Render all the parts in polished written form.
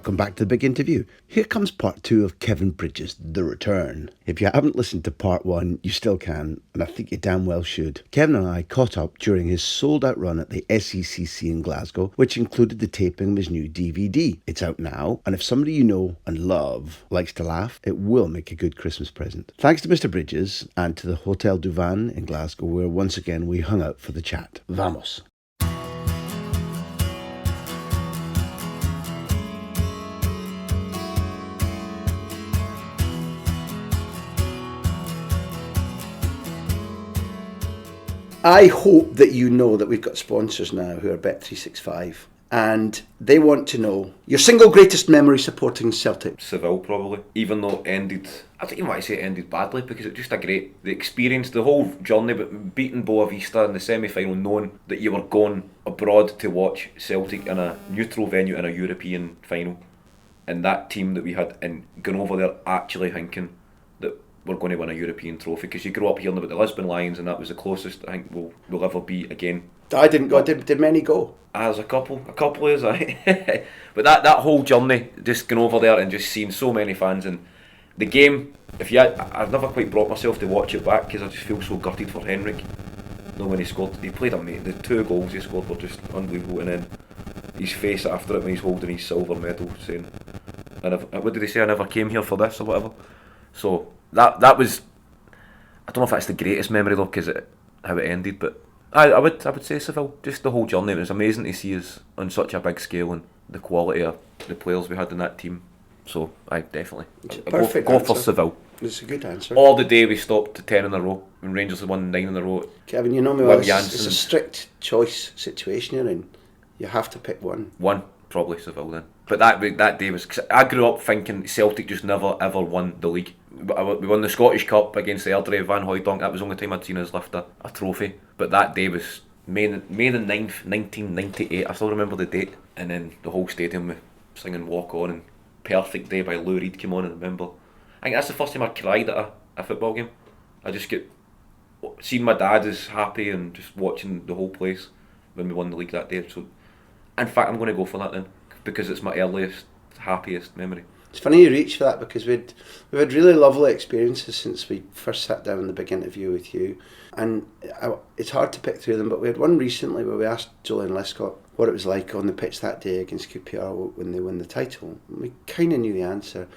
Welcome back to the big interview. Here comes part 2 of Kevin Bridges' The Return. If you haven't listened to part 1, you still can, and I think you damn well should. Kevin and I caught up during his sold-out run at the SECC in Glasgow, which included the taping of his new DVD. It's out now, and if somebody you know and love likes to laugh, it will make a good Christmas present. Thanks to Mr. Bridges and to the Hotel Duvan in Glasgow, where once again we hung out for the chat. Vamos. I hope that you know that we've got sponsors now who are Bet365, and they want to know your single greatest memory supporting Celtic. Seville, probably. Even though it ended, I don't even want to say it ended badly, because it was just the experience, the whole journey, but beating Boavista in the semi-final, knowing that you were going abroad to watch Celtic in a neutral venue in a European final, and that team that we had, and going over there actually thinking that we're going to win a European trophy, because you grew up hearing about the Lisbon Lions, and that was the closest I think we'll ever be again. I didn't go. Did many go? There's a couple of us, aye. But that whole journey, just going over there and just seeing so many fans, and the game, I've never quite brought myself to watch it back, because I just feel so gutted for Henrik. When he scored, he played amazing. The 2 goals he scored were just unbelievable, and then his face after it when he's holding his silver medal, saying, what did he say? I never came here for this or whatever. So that was, I don't know if that's the greatest memory though, because how it ended, but I would say Seville. Just the whole journey. It was amazing to see us on such a big scale, and the quality of the players we had in that team. So I definitely go for Seville. It's a good answer. Or the day we stopped to 10 in a row when Rangers had won 9 in a row. Kevin, you know me well. It's a strict choice situation you're in. You have to pick one. Probably Seville then. But that day was, cause I grew up thinking Celtic just never ever won the league. We won the Scottish Cup against the Airdrie Van Hooijdonk. That was the only time I'd seen us lift a trophy. But that day was May the 9th, 1998. I still remember the date. And then the whole stadium was singing Walk On, and Perfect Day by Lou Reed came on, and I remember. I think that's the first time I cried at a football game. I just get seeing my dad is happy and just watching the whole place when we won the league that day. So in fact, I'm going to go for that then, because it's my earliest, happiest memory. It's funny you reach for that, because we've had really lovely experiences since we first sat down in the big interview with you, and it's hard to pick through them, but we had one recently where we asked Julian Lescott what it was like on the pitch that day against QPR when they won the title. And we kind of knew the answer.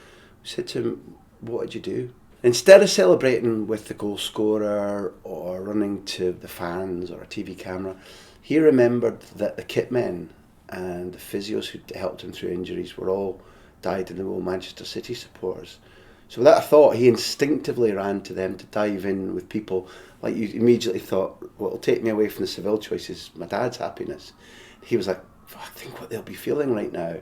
We said to him, what did you do? Instead of celebrating with the goal scorer or running to the fans or a TV camera, he remembered that the kit men and the physios who helped him through injuries were all died in the role Manchester City supporters. So without a thought, he instinctively ran to them to dive in with people. Like, you immediately thought, what will take me away from the Seville choice is my dad's happiness. He was like, I think what they'll be feeling right now.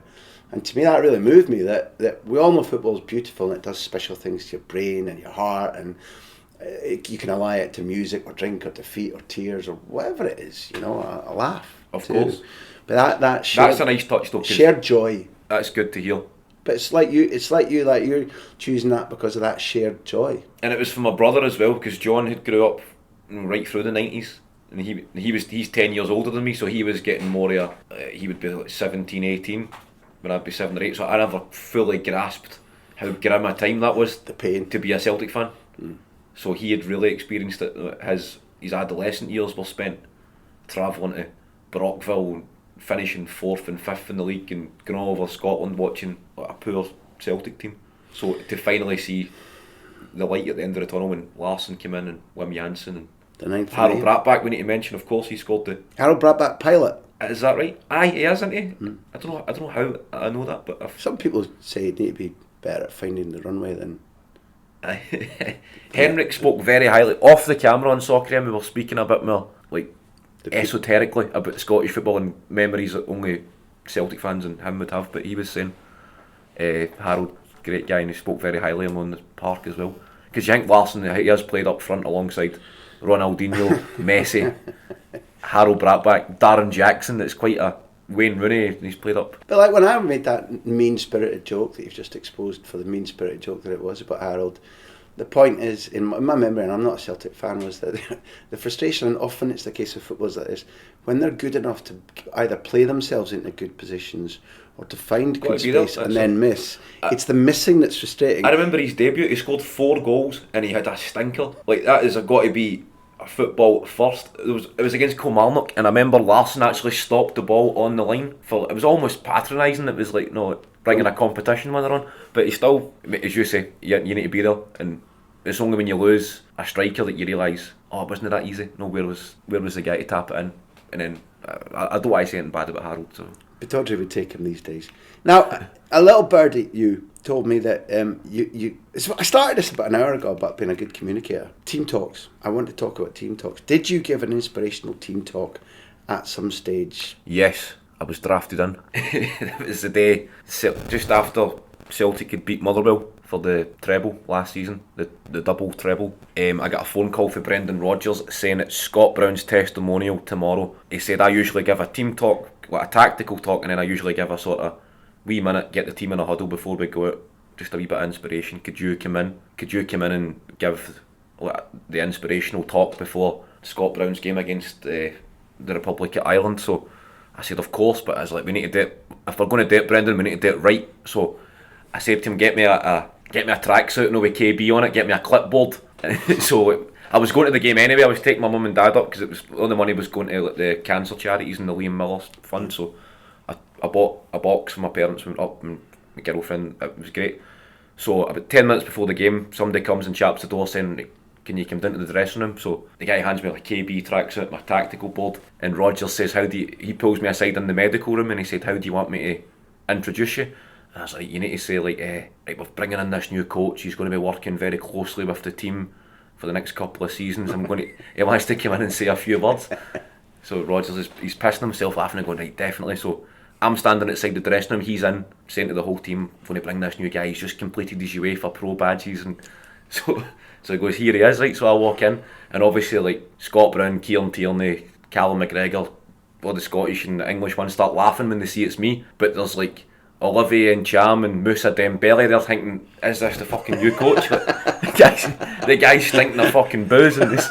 And to me that really moved me, that we all know football's beautiful and it does special things to your brain and your heart, and you can ally it to music or drink or defeat or tears or whatever it is, a laugh. Of course. But that shared, that's a nice touch though. Shared joy. That's good to hear. But it's like you're choosing that because of that shared joy. And it was for my brother as well, because John had grew up right through the 90s, and he's 10 years older than me, so he was getting more of he would be like 17, 18 when I'd be 7 or 8, so I never fully grasped how grim a time that was, the pain to be a Celtic fan. So he had really experienced it. His adolescent years were spent travelling to Brockville, finishing 4th and 5th in the league, and going all over Scotland watching a poor Celtic team. So to finally see the light at the end of the tunnel when Larsson came in and Wim Jansen and Harold Bratback, we need to mention, of course, he scored the Harold Bratback pilot. Is that right? Aye, he is, isn't he? I don't know how I know that, but some people say you need to be better at finding the runway than. Henrik spoke very highly off the camera on Soccer, and we were speaking a bit more like esoterically about Scottish football and memories that only Celtic fans and him would have, but he was saying Harold, great guy, and he spoke very highly of him on the park as well, because you think Larsson, he has played up front alongside Ronaldinho, Messi, Harold Bratback, Darren Jackson, that's quite a Wayne Rooney, he's played up. But like when I made that mean-spirited joke that you've just exposed for the mean-spirited joke that it was about Harold, the point is, in my memory, and I'm not a Celtic fan, was that the frustration, and often it's the case with footballers, that is when they're good enough to either play themselves into good positions or to find Gotta good be there, space and that's then miss. It's the missing that's frustrating. I remember his debut. He scored 4 goals and he had a stinker. Like that is got to be a football first. It was against Kilmarnock, and I remember Larson actually stopped the ball on the line for. It was almost patronising. It was like no bringing a competition when they're on. But he still, as you say, you need to be there, and it's only when you lose a striker that you realise, oh, it wasn't that easy. No, where was the guy to tap it in? And then I don't want to say anything bad about Harold. So. But Audrey would take him these days. Now, a little birdie, you told me that you. I started this about an hour ago about being a good communicator. Team talks. I want to talk about team talks. Did you give an inspirational team talk at some stage? Yes, I was drafted in. It was the day just after Celtic had beat Motherwell for the treble last season, the double treble. I got a phone call from Brendan Rodgers saying it's Scott Brown's testimonial tomorrow. He said I usually give a team talk, like a tactical talk, and then I usually give a sort of wee minute, get the team in a huddle before we go out, just a wee bit of inspiration. Could you come in and give like, the inspirational talk before Scott Brown's game against the Republic of Ireland? So I said of course, but I was like, we need to do it, if we're going to do it, Brendan, we need to do it right. So I said to him, get me a tracksuit, no, with KB on it, get me a clipboard. So I was going to the game anyway. I was taking my mum and dad up because it was all the money was going to like, the cancer charities and the Liam Miller fund. So I bought a box for my parents, went up, and my girlfriend. It was great. So about 10 minutes before the game, somebody comes and chaps the door saying, "Can you come down to the dressing room?" So the guy hands me like a KB tracksuit, my tactical board, and Rogers says, he pulls me aside in the medical room and he said, "How do you want me to introduce you?" And I was like, you need to say like, right, we're bringing in this new coach. He's going to be working very closely with the team for the next couple of seasons. He wants to come in and say a few words. So Rogers he's pissing himself laughing and going, right, definitely. So I'm standing outside the dressing room. He's in, saying to the whole team, "We're going to bring this new guy. He's just completed his UEFA Pro badges." And so he goes, "Here he is," right? So I walk in, and obviously like Scott Brown, Kieran Tierney, Callum McGregor, all the Scottish and the English ones start laughing when they see it's me. But there's like Olivier and Cham and Moussa Dembele, they're thinking, is this the fucking new coach? the guy's stinking of fucking booze in this.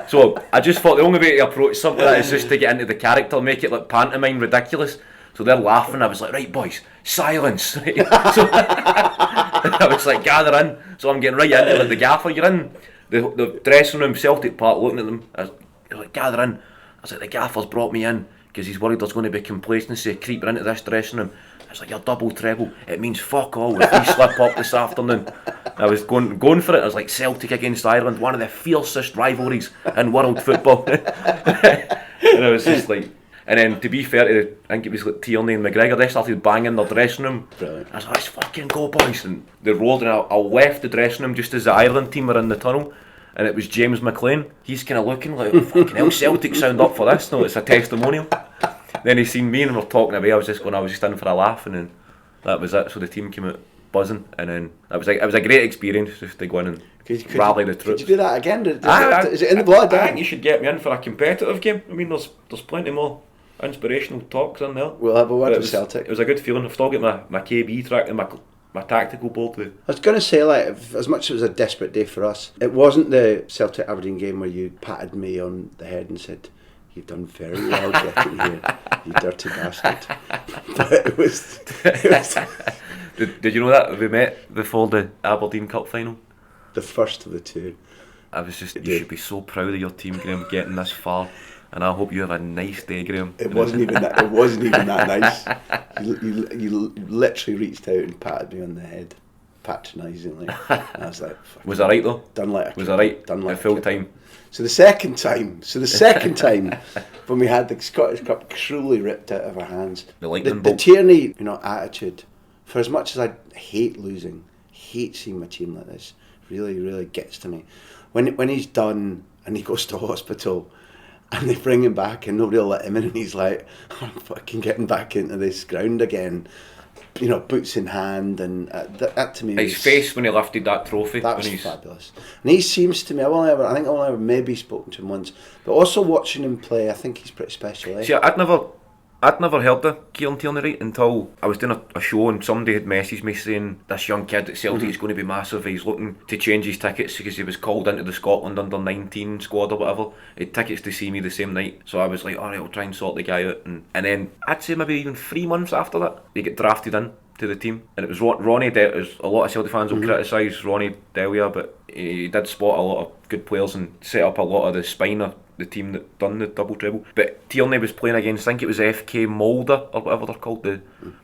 So I just thought the only way to approach something like that is just to get into the character, make it like pantomime ridiculous. So they're laughing. I was like, right boys, silence. Right? So I was like, gather in. So I'm getting right into like the gaffer. You're in the dressing room, Celtic Park, looking at them. I was like, gather in. I was like, the gaffer's brought me in because he's worried there's going to be complacency creeping into this dressing room. I was like, you're double treble. It means fuck all if we slip up this afternoon. I was going for it. I was like, Celtic against Ireland, one of the fiercest rivalries in world football. And I was just like, and then to be fair to, I think it was like Tierney and McGregor, they started banging their dressing room. Brilliant. I was like, let's fucking go boys. And they rolled, and I left the dressing room just as the Ireland team were in the tunnel. And it was James McLean. He's kind of looking like, oh, fucking hell, Celtic sound up for this. No, it's a testimonial. Then he seen me and we were talking away. I was just in for a laugh, and then that was it. So the team came out buzzing, and then it was a great experience just to go in and rally the troops. Could you do that again? Is it in the blood? I think you should get me in for a competitive game. I mean, there's plenty more inspirational talks in there. We'll have a word with Celtic. It was a good feeling. I've still got my KB track and my tactical board with. I was going to say, like, as much as it was a desperate day for us, it wasn't the Celtic Aberdeen game where you patted me on the head and said, "You've done very well getting here, you dirty bastard." But it was Did you know that we met before the Aberdeen Cup final? The first of the two. I was just, you should be so proud of your team, Graham, getting this far. And I hope you have a nice day, Graham. It wasn't even that nice. You literally reached out and patted me on the head, patronisingly. And I was like, was that right though? Done like a was that right? Done like at full time. So the second time when we had the Scottish Cup cruelly ripped out of our hands, the Tierney, attitude. For as much as I hate losing, hate seeing my team like this, really, really gets to me. When he's done and he goes to hospital, and they bring him back and nobody will let him in, and he's like, "I'm fucking getting back into this ground again," boots in hand, and that to me, his face when he lifted that trophy, that was fabulous. And he seems to me, I've only ever maybe spoken to him once, but also watching him play, I think he's pretty special. See, I'd never I'd never heard of Kieran Tierney, right, until I was doing a show and somebody had messaged me saying this young kid at Celtic is going to be massive. He's looking to change his tickets because he was called into the Scotland under-19 squad or whatever. He had tickets to see me the same night, so I was like, alright, I'll try and sort the guy out. And then I'd say maybe even 3 months after that, he got drafted in to the team, and it was Ronnie. A lot of Celtic fans will criticise Ronnie Delia, but he did spot a lot of good players and set up a lot of the spine of the team that done the double treble. But Tierney was playing against, I think it was FK Molde or whatever they're called.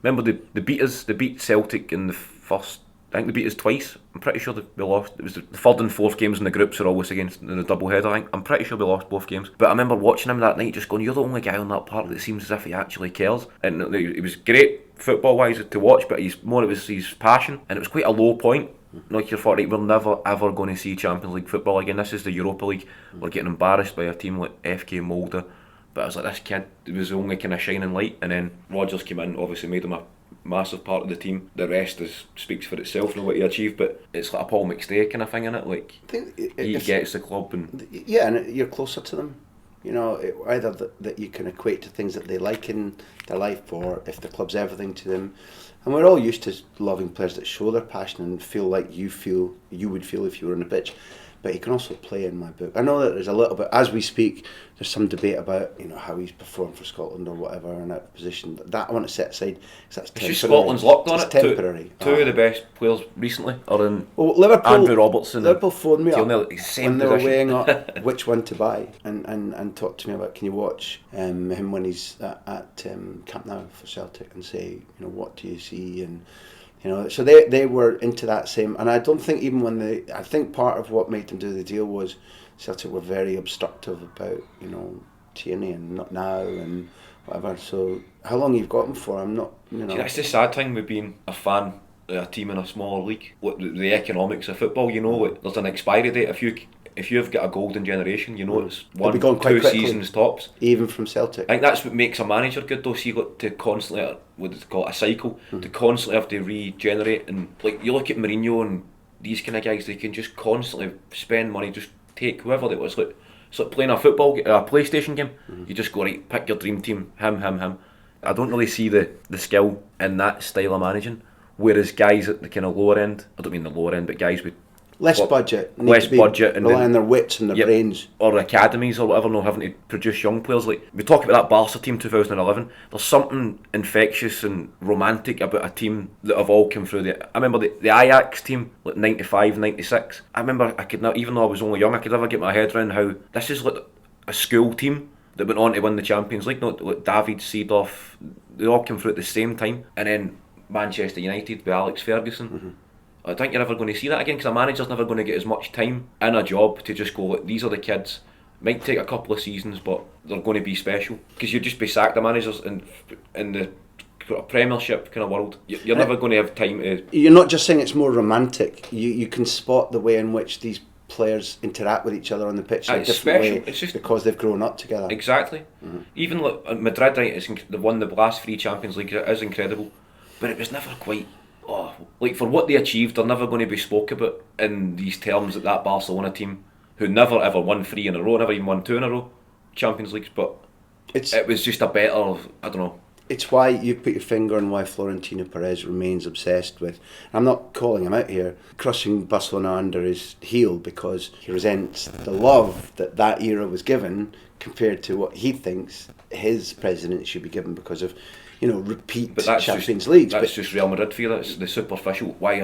Remember they beat us. They beat Celtic in the first. I think they beat us twice. I'm pretty sure we lost. It was the third and fourth games in the groups are always against in the double header. I'm pretty sure we lost both games. But I remember watching him that night, just going, "You're the only guy on that park that seems as if he actually cares." And he was great football wise to watch, but it was his passion, and it was quite a low point. Like you thought, right, we're never ever going to see Champions League football again. This is the Europa League. We're getting embarrassed by a team like FK Molde. But I was like, this kid was the only kind of shining light. And then Rodgers came in, obviously made him a massive part of the team. The rest speaks for itself, what he achieved. But it's like a Paul McStay kind of thing, in it. Like he gets the club, and and you're closer to them. You know, either that you can equate to things that they like in their life, or if the club's everything to them. And we're all used to loving players that show their passion and feel like you would feel if you were on the pitch. But he can also play in my book. I know that there's a little bit, as we speak, there's some debate about, you know, how he's performed for Scotland or whatever in that position. That I want to set aside because that's temporary. It's just Scotland's luck on it. Temporary. Two of the best players recently are in Liverpool, Andrew Robertson. Liverpool phoned me up when they were weighing up which one to buy and talked to me about, can you watch him when he's at Camp Nou for Celtic and say, you know, what do you see? And you know, so they were into that same, and I don't think even when I think part of what made them do the deal was Celtic were very obstructive about, you know, Tierney and not now and whatever. So how long you've got him for, I'm not, you know. See, that's the sad thing with being a fan of a team in a smaller league. The economics of football, you know, there's an expiry date. If you've got a golden generation, you know, it's 1-2 seasons tops. Even from Celtic. I think that's what makes a manager good though. So you got to constantly, what they call it, a cycle, to constantly have to regenerate. And like you look at Mourinho and these kind of guys, they can just constantly spend money, just take whoever they was. It's like playing a PlayStation game. You just go, right, pick your dream team, him. I don't really see the skill in that style of managing. Whereas guys at the kind of lower end, I don't mean the lower end, but guys with less budget, and rely on their wits and their brains, or academies or whatever, not having to produce young players. Like we talk about that Barca team 2011, there's something infectious and romantic about a team that have all come through. I remember the Ajax team, like 95, 96. I remember I could not, even though I was only young, I could never get my head around how this is like a school team that went on to win the Champions League. Not like David Seedorf, they all came through at the same time, and then Manchester United with Alex Ferguson. I think you're never going to see that again, because a manager's never going to get as much time in a job to just go, look, these are the kids. Might take a couple of seasons, but they're going to be special. Because you'd just be sacked the managers in the Premiership kind of world. You're never going to have time to. You're not just saying it's more romantic. You can spot the way in which these players interact with each other on the pitch in a different way, it's just because they've grown up together. Exactly. Even like Madrid, right? They've won the last 3 Champions League. It is incredible, but it was never quite. Like for what they achieved, they're never going to be spoke about in these terms that Barcelona team, who never ever won 3 in a row, never even won 2 in a row Champions Leagues, but it was just a better, I don't know. It's why you put your finger on why Florentino Perez remains obsessed with, I'm not calling him out here, crushing Barcelona under his heel, because he resents the love that era was given compared to what he thinks his president should be given because of, you know, repeat Champions Leagues. That's just Real Madrid feel. It's the superficial. Why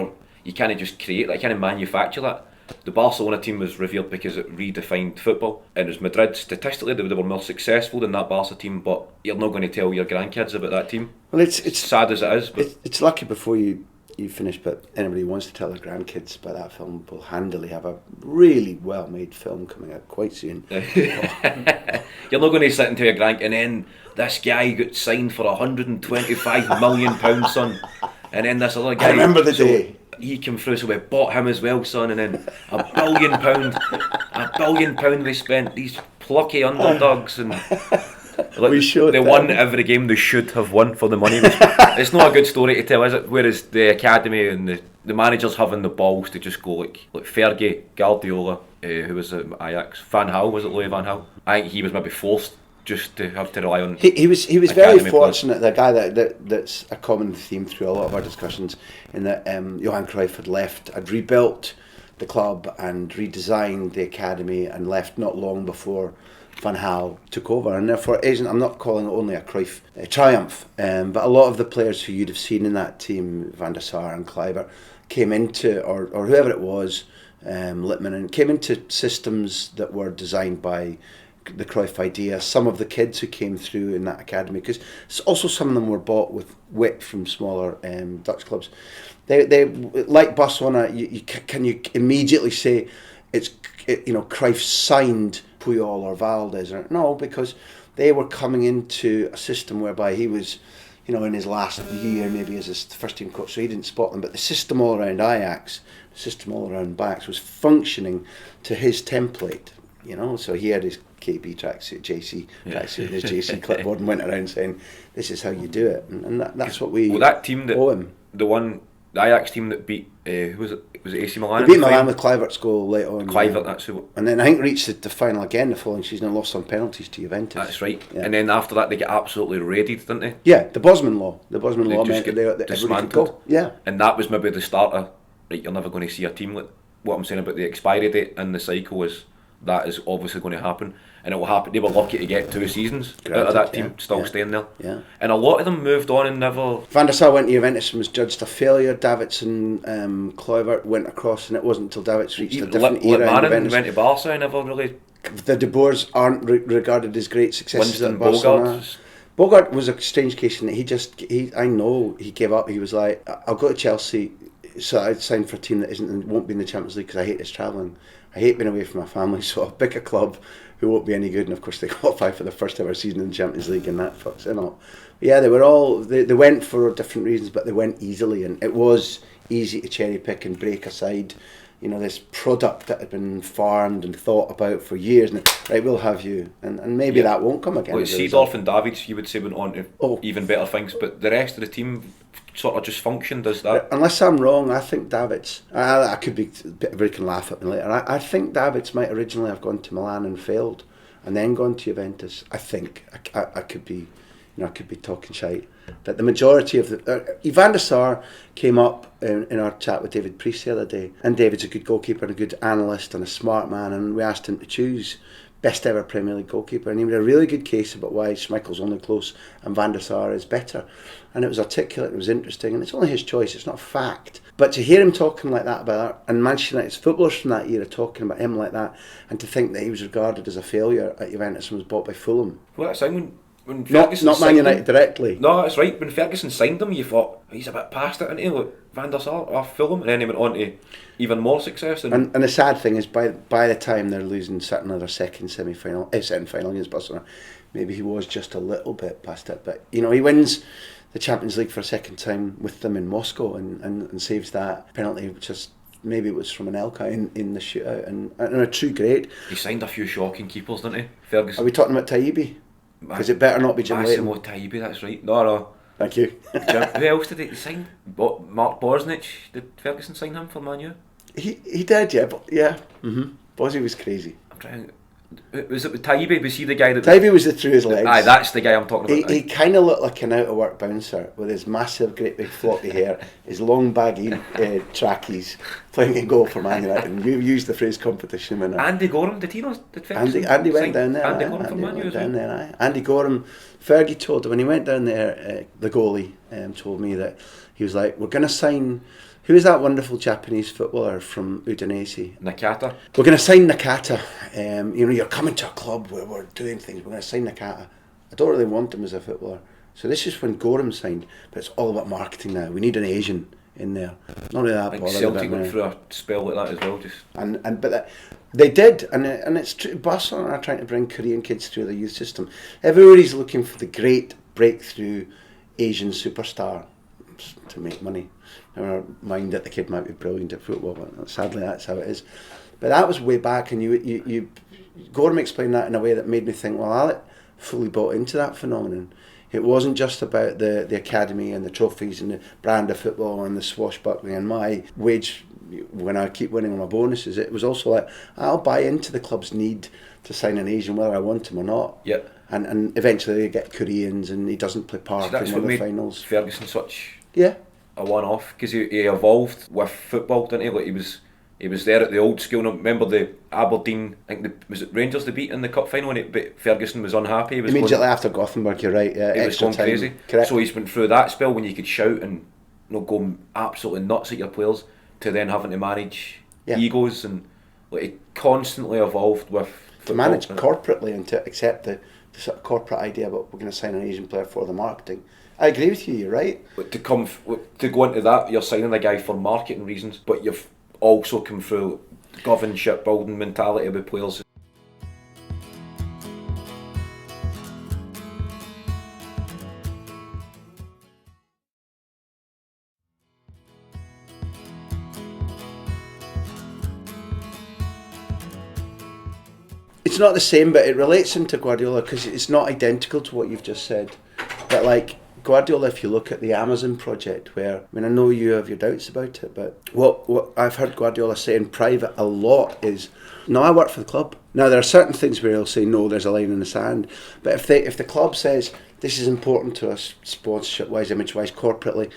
you can't just create that, you can't manufacture that. The Barcelona team was revered because it redefined football, and as Madrid, statistically they were more successful than that Barca team, but you're not going to tell your grandkids about that team. Well, it's sad as it is, but it's lucky before you finish, but anybody who wants to tell their grandkids about that film will handily have a really well made film coming out quite soon. You're not going to sit and tell your grandkids, and then this guy got signed for £125 million, son, and then this other guy, I remember the day he came through, so we bought him as well, son, and then £1 billion they spent, these plucky underdogs, and they won every game they should have won for the money. It's not a good story to tell, is it? Whereas the academy and the managers having the balls to just go like Fergie, Guardiola, who was at Ajax, Van Gaal, was it Louis Van Gaal? I think he was maybe forced just to have to rely on. He was very academy fortunate. The guy that's a common theme through a lot of our discussions, in that Johan Cruyff had rebuilt the club and redesigned the academy and left not long before Van Gaal took over, and therefore I'm not calling it only a Cruyff triumph, but a lot of the players who you'd have seen in that team, Van der Sar and Kluivert, came into, or whoever it was, Littman, and came into systems that were designed by the Cruyff idea. Some of the kids who came through in that academy, because also some of them were bought with wit from smaller Dutch clubs. They like Barcelona. Can you immediately say Cruyff signed Puyol or Valdez? No, because they were coming into a system whereby he was, in his last year maybe as his first team coach, so he didn't spot them. But the system all around Ajax, the system all around Bax was functioning to his template. So he had his KB tracksuit, JC tracksuit, his JC clipboard, and went around saying, "This is how you do it," and that's what we that team that owe him. The Ajax team that beat who was it? Was it AC Milan? They beat Milan with Kluivert's goal late on. Kluivert, that's who. And then I think reached the final again the following season and lost on penalties to Juventus. That's right. Yeah. And then after that, they get absolutely raided, didn't they? Yeah, the Bosman law. The Bosman law meant that everybody could go. Yeah. And that was maybe the starter. Right, you're never going to see a team like what I'm saying about the expiry date and the cycle is that is obviously going to happen, and it will happen. They were lucky to get 2 seasons out of that team, still staying there. Yeah. And a lot of them moved on and never. Van der Sar went to Juventus and was judged a failure. Davidson, Kluivert went across, and it wasn't until Davids reached a different era in Juventus. Went to Barca and never really. The De Boers aren't regarded as great successes at Barcelona. Bogart. Bogart was a strange case in that I know he gave up. He was like, I'll go to Chelsea, so I'd sign for a team that won't be in the Champions League because I hate this travelling. I hate being away from my family, so I'll pick a club who won't be any good. And of course they qualified for the first ever season in the Champions League, and that fucks it up. Yeah, they were all, they went for different reasons, but they went easily, and it was easy to cherry pick and break aside, this product that had been farmed and thought about for years, and right, we'll have you, and maybe that won't come again. Well, Seedorf and Davids, you would say, went on to even better things, but the rest of the team sort of just functioned as that. Unless I'm wrong, I think Davids, I could be, everybody can laugh at me later, I think Davids might originally have gone to Milan and failed, and then gone to Juventus. I think, I could be, I could be talking shite. But the majority of Van der Sar came up in our chat with David Priest the other day, and David's a good goalkeeper and a good analyst and a smart man, and we asked him to choose best ever Premier League goalkeeper, and he made a really good case about why Schmeichel's only close and Van der Sar is better, and it was articulate, it was interesting, and it's only his choice, it's not fact. But to hear him talking like that about and Manchester United's footballers from that era talking about him like that, and to think that he was regarded as a failure at Juventus and was bought by Fulham. Well, that's when Ferguson not Man United directly. No, that's right. When Ferguson signed him, you thought he's a bit past it, isn't he? Like Van der Sar off Fulham, and then he went on to even more success. And the sad thing is, by the time they're losing another second final against Barcelona, maybe he was just a little bit past it. But he wins the Champions League for a second time with them in Moscow, and saves that penalty, which is. Maybe it was from an Elka in the shootout, and a true great. He signed a few shocking keepers, didn't he, Ferguson? Are we talking about Taibbi? Because it better not be Jim Leighton. Massimo Taibbi, that's right. No. Thank you. Who else did he sign? Mark Bosnich. Did Ferguson sign him for Man U? He did, yeah. But yeah. Bosnich was crazy. I'm trying. Was it with Taibbi? Was he the guy that... Taibbi was the through his legs. Aye, that's the guy I'm talking about. He kind of looked like an out-of-work bouncer with his massive, great big floppy hair, his long baggy trackies, playing in goal for Man United. And you used the phrase competition winner. Andy Gorham, did he not? Did Ferguson Andy went down there. Andy Gorham from Man U as well. Andy Gorham, Fergie told him, when he went down there, the goalie told me that he was like, we're going to sign... Who is that wonderful Japanese footballer from Udinese? Nakata. We're going to sign Nakata. You're coming to a club where we're doing things. We're going to sign Nakata. I don't really want him as a footballer. So this is when Gorham signed, but it's all about marketing now. We need an Asian in there. Not really that bothered. Celtic went through a spell like that as well. They did, and it's true. Barcelona are trying to bring Korean kids through the youth system. Everybody's looking for the great breakthrough Asian superstar to make money. Never mind that the kid might be brilliant at football, but sadly that's how it is. But that was way back, and you Gorham explained that in a way that made me think, well, Alec fully bought into that phenomenon. It wasn't just about the academy and the trophies and the brand of football and the swashbuckling and my wage when I keep winning on my bonuses. It was also like, I'll buy into the club's need to sign an Asian whether I want him or not. Yep. and eventually they get Koreans, and he doesn't play Park in one of the finals. Ferguson such a one-off, because he evolved with football, didn't he? Like he was there at the old school. I remember the Aberdeen, I think was it Rangers they beat in the cup final, but Ferguson was unhappy. He was immediately after Gothenburg, you're right. Yeah, he was going crazy. Correct. So he's went through that spell when you could shout and go absolutely nuts at your players, to then having to manage egos, and like he constantly evolved with to manage corporately and to accept the sort of corporate idea about we're going to sign an Asian player for the marketing. I agree with you. You're right. But to go into that, you're signing a guy for marketing reasons, but you've also come through govern shipbuilding mentality with players. It's not the same, but it relates into Guardiola because it's not identical to what you've just said. But like Guardiola, if you look at the Amazon project, where, I mean, I know you have your doubts about it, but what I've heard Guardiola say in private a lot is, no, I work for the club. Now, there are certain things where he'll say, no, there's a line in the sand. But if the club says, this is important to us, sponsorship-wise, image-wise, corporately,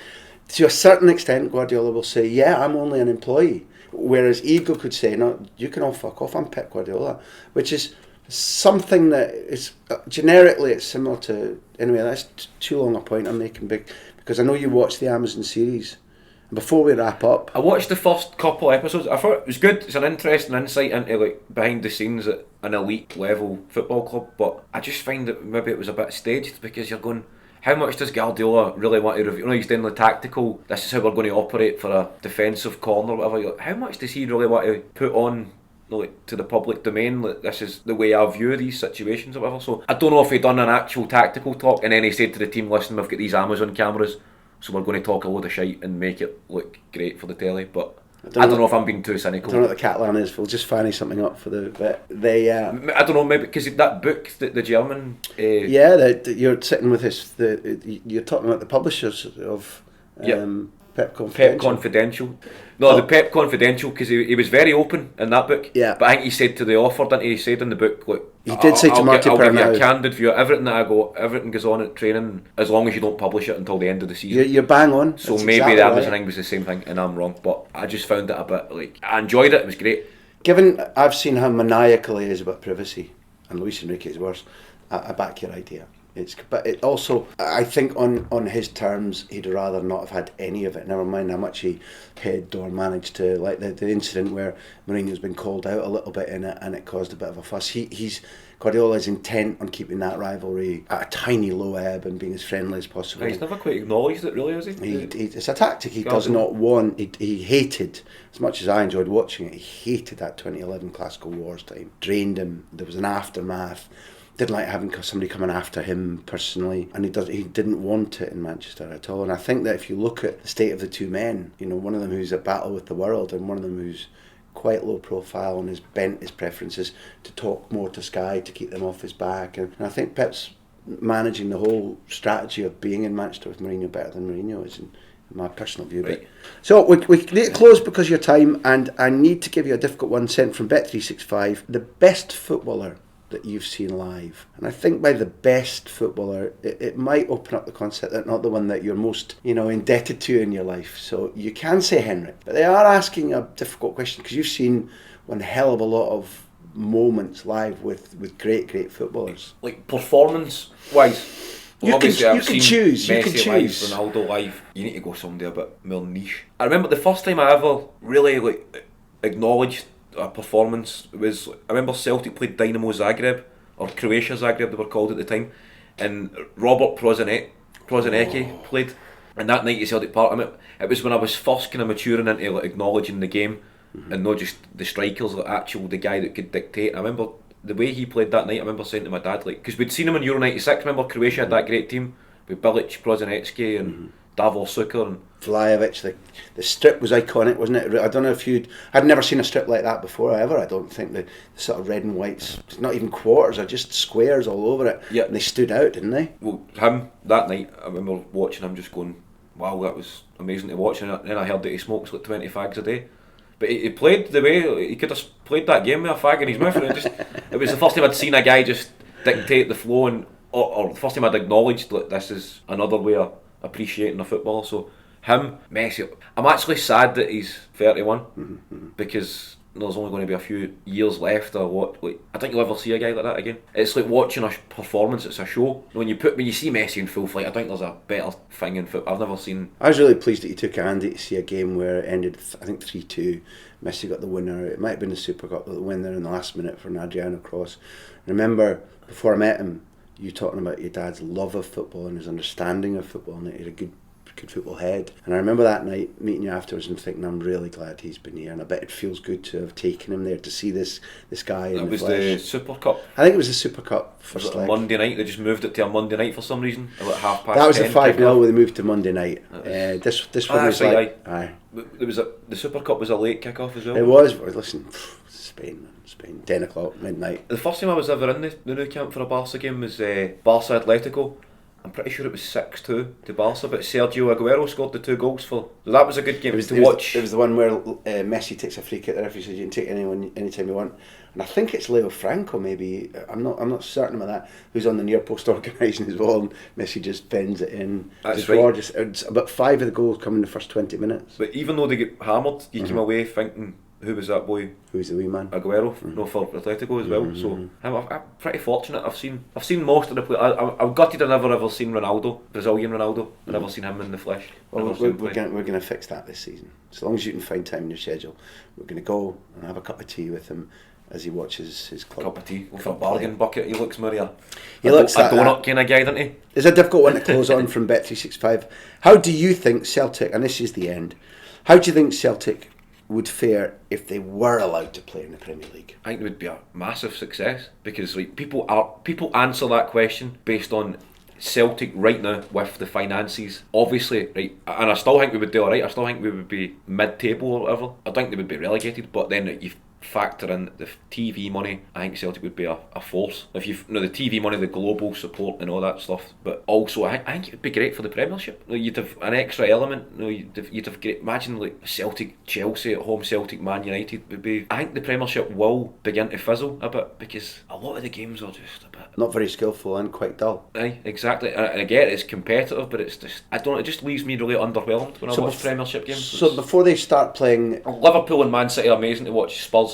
to a certain extent, Guardiola will say, yeah, I'm only an employee. Whereas Ego could say, no, you can all fuck off, I'm Pep Guardiola, which is something that is generically it's similar to. Anyway, that's too long a point I'm making, big, because I know you watched the Amazon series. And before we wrap up, I watched the first couple episodes. I thought it was good. It's an interesting insight into like behind the scenes at an elite level football club, but I just find that maybe it was a bit staged, because you're going, how much does Guardiola really want to review? You know, he's doing the tactical, this is how we're going to operate for a defensive corner or whatever. You're like, how much does he really want to put on, like, to the public domain? Like, this is the way I view these situations or whatever. So I don't know if he'd done an actual tactical talk and then he said to the team, listen, we've got these Amazon cameras, so we're going to talk a load of shite and make it look great for the telly. But I don't know if I'm being too cynical. I don't know what the Catalan is. We'll just fanny something up for the bit. I don't know, maybe because that book, the German. You're sitting with you're talking about the publishers of Pep Confidential. No, the Pep Confidential, because he was very open in that book. Yeah. But I think he said to the author, didn't he? He said in the book, like, he did say to Marty Pernau, I'll give you a candid view. Everything goes on at training, as long as you don't publish it until the end of the season. You're bang on. So that's maybe exactly the Amazon thing was the same thing, and I'm wrong. But I just found it a bit like, I enjoyed it. It was great. Given I've seen how maniacal he is about privacy, and Luis Enrique is worse, I back your idea. But it also, I think on his terms, he'd rather not have had any of it. Never mind how much he hid or managed to, like the incident where Mourinho's been called out a little bit in it, and it caused a bit of a fuss. Guardiola's intent on keeping that rivalry at a tiny low ebb and being as friendly as possible. He's never quite acknowledged it, really, has he? It's a tactic he does not want. He hated, as much as I enjoyed watching it, he hated that 2011 Classical Wars time. Drained him. There was an aftermath. Didn't like having somebody coming after him personally, and he didn't want it in Manchester at all. And I think that if you look at the state of the two men, you know, one of them who's at battle with the world and one of them who's quite low profile and has bent his preferences to talk more to Sky to keep them off his back, and I think Pep's managing the whole strategy of being in Manchester with Mourinho better than Mourinho is, in my personal view. Right. But so we need to close because of your time, and I need to give you a difficult one sent from Bet365. The best footballer that you've seen live, and I think by the best footballer it might open up the concept that not the one that you're most indebted to in your life. So you can say Henrik, but they are asking a difficult question because you've seen one hell of a lot of moments live with great footballers. Like performance wise, you can choose. Messi live, Ronaldo live. You need to go somebody a bit more niche. I remember the first time I ever really acknowledged a performance was, I remember Celtic played Dynamo Zagreb, or Croatia Zagreb they were called at the time, and Robert Prozinecki played, and that night at Celtic Park, I mean, it was when I was first kind of maturing into acknowledging the game, and not just the strikers, the guy that could dictate. I remember the way he played that night. I remember saying to my dad, because we'd seen him in Euro 96, remember Croatia had that great team with Bilic, Prozinecki and Davor Suker and Vlahovic. The strip was iconic, wasn't it? I don't know if I'd never seen a strip like that before ever. I don't think the sort of red and whites, not even quarters, are just squares all over it. Yeah. And they stood out, didn't they? Well, him that night, I remember watching him just going, wow, that was amazing to watch. And then I heard that he smokes like 20 fags a day. But he played the way he could have played that game with a fag in his mouth. And it was the first time I'd seen a guy just dictate the flow, and or the first time I'd acknowledged that this is another way of appreciating the football. So him, Messi, I'm actually sad that he's 31 because there's only going to be a few years left or what. Like, I think you'll ever see a guy like that again. It's like watching a performance. It's a show. When you see Messi in full flight, I think there's a better thing in football. I've never seen. I was really pleased that you took Andy to see a game where it ended, I think 3-2. Messi got the winner. It might have been the Super Cup, the winner in the last minute for an Adriano cross. I remember before I met him, you talking about your dad's love of football and his understanding of football, and he had a good football head. And I remember that night meeting you afterwards and thinking, I'm really glad he's been here, and I bet it feels good to have taken him there to see this guy in the flesh. That was the Super Cup. I think it was the Super Cup first leg. Monday night. They just moved it to a Monday night for some reason. About 10:30. That was a 5-0 where they moved to Monday night. This one was like aye. The Super Cup was a late kick-off as well. It was. Listen, Spain, 10 o'clock, midnight. The first time I was ever in the Nou Camp for a Barca game was Barca Atletico. I'm pretty sure it was 6-2 to Barca, but Sergio Aguero scored the 2 goals for. So that was a good game to watch. It was the one where Messi takes a free kick. The referee says you can take anyone anytime you want, and I think it's Leo Franco. Maybe I'm not certain about that. Who's on the near post organising as well, and Messi just bends it in. That's right. It's about 5 of the goals come in the first 20 minutes. But even though they get hammered, you came away thinking, who was that boy? Who's the wee man? Aguero, for Atletico as well. So I'm pretty fortunate. I've seen most of the play. I'm gutted I've never ever seen Ronaldo, Brazilian Ronaldo. I've never seen him in the flesh. Well, we're going to fix that this season. As long as you can find time in your schedule, we're going to go and have a cup of tea with him as he watches his club. Cup of tea with a bargain bucket. He looks Maria. He looks a donut kind of guy, doesn't he? It's a difficult one to close on from Bet365. How do you think Celtic, and this is the end, how do you think Celtic would fare if they were allowed to play in the Premier League? I think it would be a massive success because like people answer that question based on Celtic right now with the finances, obviously, right, and I still think we would do alright. I still think we would be mid-table or whatever. I think they would be relegated, but then you factor in the TV money, I think Celtic would be a force. If the TV money, the global support and all that stuff, but also I think it would be great for the Premiership. You'd have an extra element. You'd have great. Imagine like Celtic, Chelsea at home, Celtic, Man United would be. I think the Premiership will begin to fizzle a bit because a lot of the games are just a bit not very skillful and quite dull. Aye, exactly. And I get it's competitive, but it's just it just leaves me really underwhelmed when I watch Premiership games. So before they start playing, Liverpool and Man City are amazing to watch. Spurs.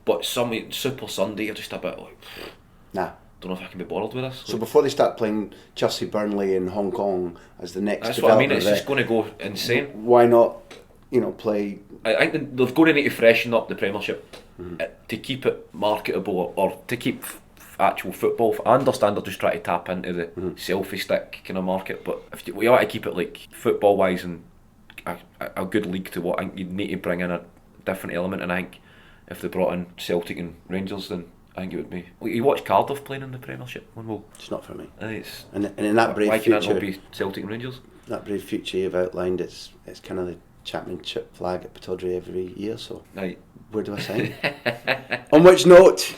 But some Super Sunday, you're just a bit like, nah. Don't know if I can be bothered with this. So before they start playing Chelsea, Burnley and Hong Kong as the next, that's what I mean. It's just going to go insane. Why not, play? I think they're going to need to freshen up the Premiership to keep it marketable or to keep actual football. I understand they're just trying to tap into the selfie stick kind of market, but if we ought to keep it like football wise and a good league to what, I think you need to bring in a different element, and I think if they brought in Celtic and Rangers, then I think it would be. You watch Cardiff playing in the Premiership one will. It's not for me. It's and in that brave future, why can't it be Celtic and Rangers? That brave future you've outlined, it's kind of the championship flag at Pittodrie every year. So right. Where do I sign? On which note,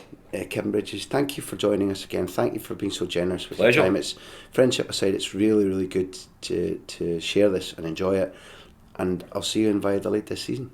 Kevin Bridges, thank you for joining us again. Thank you for being so generous with your time. It's friendship aside, it's really, really good to share this and enjoy it. And I'll see you in Valladolid this season.